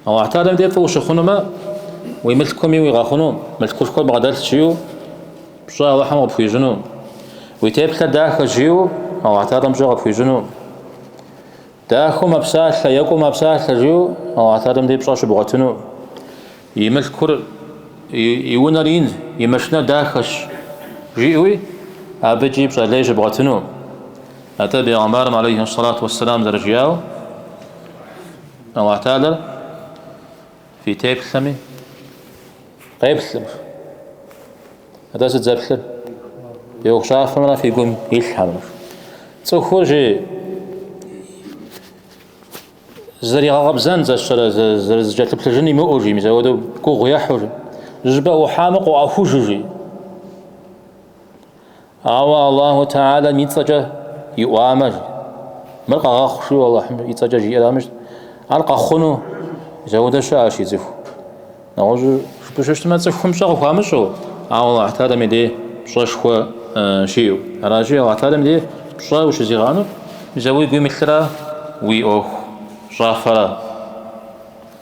الله تعالى مدي فوش خنوما ويملككم ويغاخنو ملكوشكم بغداد تشيو بشا الله حمو بفيجنو ويتابك داخل جيو الله تعالى مجا بفيجنو داخل مبساح يكو مبساح جيو الله تعالى مدي بشا بغتنو يملكور يونرين يمشنا داخش جيوي أبجي بشا ليش بغتنو أتى بيغمبر عليه الصلاة والسلام درجياو الله تعالى في تيب سمي قيب سلم هذا سجل يوخشاف منا في قوم يلحم تخرج زري غابزان زرجات البلجني مؤجي مزودو كو يحوج جبا وحامق وأفوجي الله تعالى ميتسجه يوامج مرقا غاخشي والله يتسجه يرامج ألقى خنو زود شاشي زفو نعوز بشوشت ما تفهم شغل خامشو الله تعالى مدي بشاش خو شيو راجي الله تعالى مدي بشا وش زيغانو زوي قوي مثلا وي أوه شافرا